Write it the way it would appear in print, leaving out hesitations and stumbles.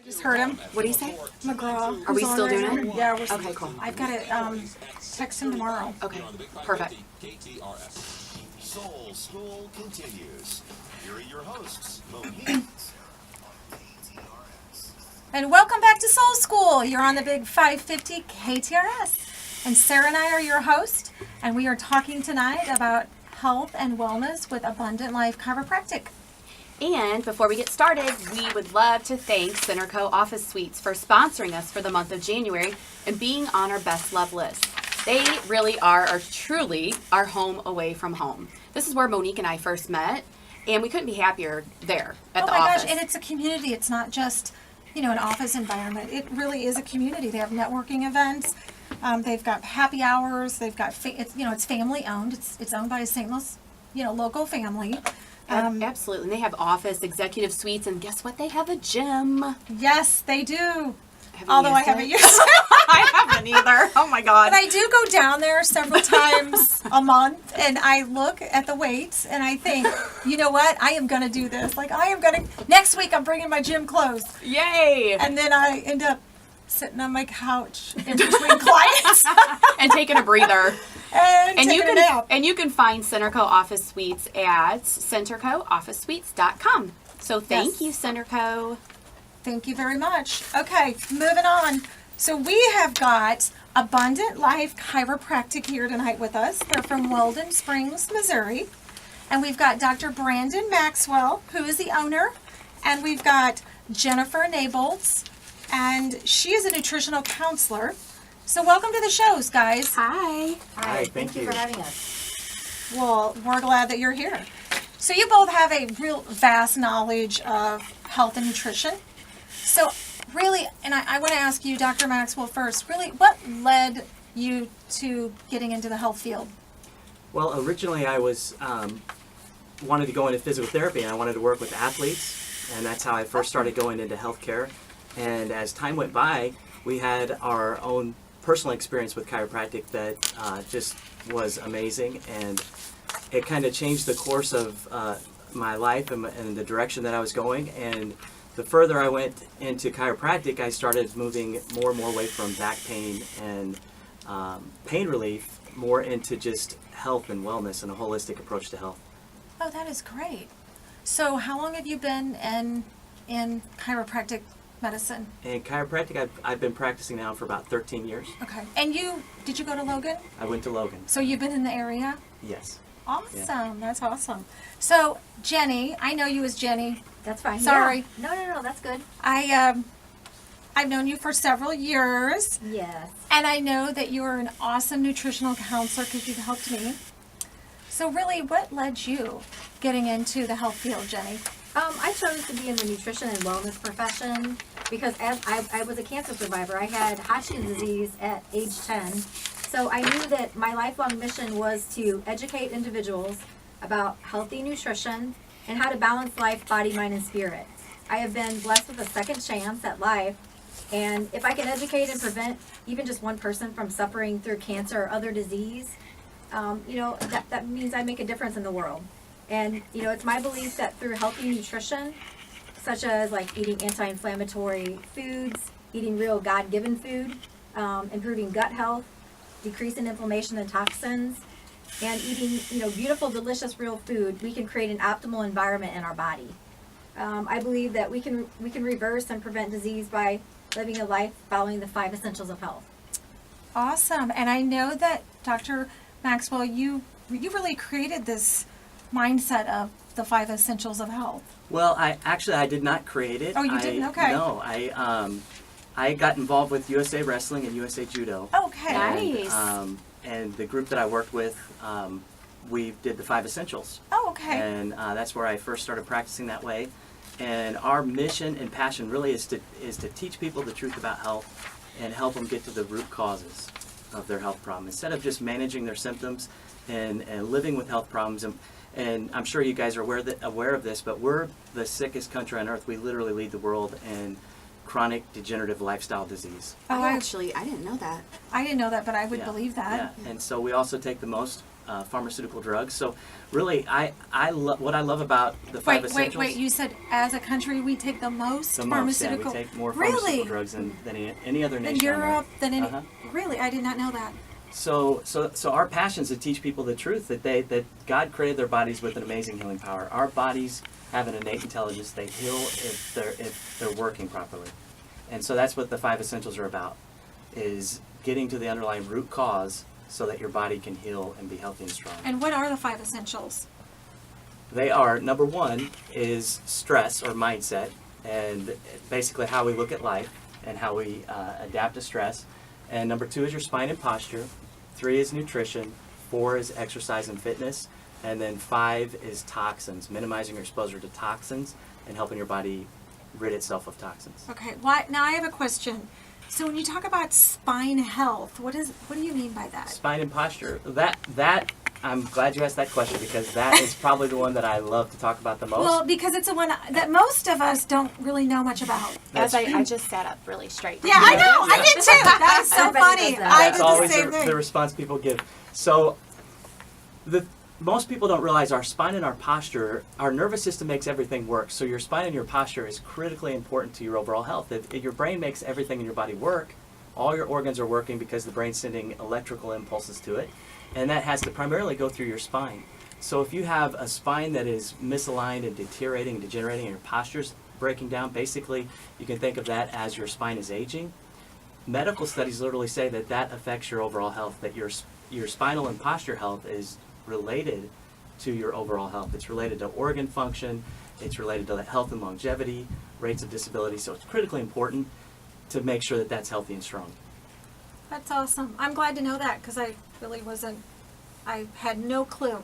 Just heard him. What do you say? McGraw. Are we still doing it? Yeah, we're Okay, cool. I've got to text him tomorrow. Okay, perfect. KTRS. Soul School continues. Here are your hosts, Monique. And welcome back to Soul School. You're on the big 550 KTRS. And Sara and I are your host. And we are talking tonight about health and wellness with Abundant Life Chiropractic. And before we get started, we would love to thank Centerco Office Suites for sponsoring us for the month of January and being on our best love list. They really are truly our home away from home. This is where Monique and I first met, and we couldn't be happier there at the office. Oh my gosh, and it's a community. It's not just, an office environment. It really is a community. They have networking events. They've got happy hours. They've got, it's family owned. It's owned by a St. Louis, local family. Absolutely. And they have office, executive suites, and guess what? They have a gym. Yes, they do. Although I haven't used it. I haven't either. Oh my God. But I do go down there several times a month, and I look at the weights, and I think, you know what? I am going to do this. Next week I'm bringing my gym clothes. Yay. And then I end up sitting on my couch in between clients. And taking a breather. And you can find Centerco Office Suites at centercoofficesuites.com. So thank you, Centerco. Thank you very much. Okay, moving on. So we have got Abundant Life Chiropractic here tonight with us. They're from Weldon Springs, Missouri. And we've got Dr. Brandon Maxwell, who is the owner. And we've got Jennifer Nabholz, and she is a nutritional counselor. So welcome to the shows, guys. Hi. Hi, thank you for having us. Well, we're glad that you're here. So you both have a real vast knowledge of health and nutrition. So really, and I want to ask you, Dr. Maxwell, first, really, what led you to getting into the health field? Well, originally I was wanted to go into physical therapy, and I wanted to work with athletes, and that's how I first started going into healthcare. And as time went by, we had our own personal experience with chiropractic that just was amazing, and it kind of changed the course of my life and the direction that I was going. And the further I went into chiropractic, I started moving more and more away from back pain and pain relief, more into just health and wellness and a holistic approach to health. Oh, that is great. So how long have you been in chiropractic medicine? In chiropractic, I've been practicing now for about 13 years. Okay. And did you go to Logan? I went to Logan. So you've been in the area? Yes. Awesome. Yeah. That's awesome. So Jenny, I know you as Jenny. That's fine. Sorry. Yeah. No, that's good. I've known you for several years. Yes. And I know that you are an awesome nutritional counselor because you've helped me. So really, what led you getting into the health field, Jenny? I chose to be in the nutrition and wellness profession because as I was a cancer survivor. I had Hodgkin's disease at age 10. So I knew that my lifelong mission was to educate individuals about healthy nutrition and how to balance life, body, mind, and spirit. I have been blessed with a second chance at life, and if I can educate and prevent even just one person from suffering through cancer or other disease, that means I make a difference in the world. And, it's my belief that through healthy nutrition, such as like eating anti-inflammatory foods, eating real God-given food, improving gut health, decreasing inflammation and toxins, and eating, beautiful, delicious, real food, we can create an optimal environment in our body. I believe that we can reverse and prevent disease by living a life following the 5 essentials of health. Awesome. And I know that Dr. Maxwell, you really created this mindset of the 5 essentials of health. Well, I did not create it. Oh, you didn't? Okay. No, I got involved with USA Wrestling and USA Judo. Okay. Nice. And the group that I worked with, we did the 5 essentials. Oh, okay. And that's where I first started practicing that way. And our mission and passion really is to teach people the truth about health and help them get to the root causes of their health problem instead of just managing their symptoms and living with health problems. And I'm sure you guys are aware of this, but we're the sickest country on earth. We literally lead the world in chronic degenerative lifestyle disease. I didn't know that. I didn't know that, but I would believe that. Yeah, and so we also take the most pharmaceutical drugs. So really, what I love about the five essentials. Wait. You said as a country we take the most the pharmaceutical. most, yeah, we take more Really? pharmaceutical drugs than any other nation. Than Europe, than any. Uh-huh. Really, I did not know that. So our passion is to teach people the truth that God created their bodies with an amazing healing power. Our bodies have an innate intelligence. They heal if they're working properly, and so that's what the five essentials are about: is getting to the underlying root cause so that your body can heal and be healthy and strong. And what are the five essentials? They are, number one is stress or mindset, and basically how we look at life and how we adapt to stress. And number two is your spine and posture. 3 is nutrition. 4 is exercise and fitness. And then 5 is toxins, minimizing your exposure to toxins and helping your body rid itself of toxins. Okay. Now I have a question. So when you talk about spine health, what do you mean by that? Spine and posture. That I'm glad you asked that question, because that is probably the one that I love to talk about the most. Well, because it's the one that most of us don't really know much about. As I just sat up really straight. Yeah, I know. I did too. That is so Everybody funny. does that. I That's did the always same thing. the response people give. So most people don't realize our spine and our posture, our nervous system makes everything work. So your spine and your posture is critically important to your overall health. If your brain makes everything in your body work, all your organs are working because the brain's sending electrical impulses to it. And that has to primarily go through your spine. So if you have a spine that is misaligned and deteriorating and degenerating and your posture's breaking down, basically you can think of that as your spine is aging. Medical studies literally say that affects your overall health, that your spinal and posture health is related to your overall health. It's related to organ function, it's related to health and longevity, rates of disability, so it's critically important to make sure that that's healthy and strong. That's awesome. I'm glad to know that because I really wasn't, I had no clue.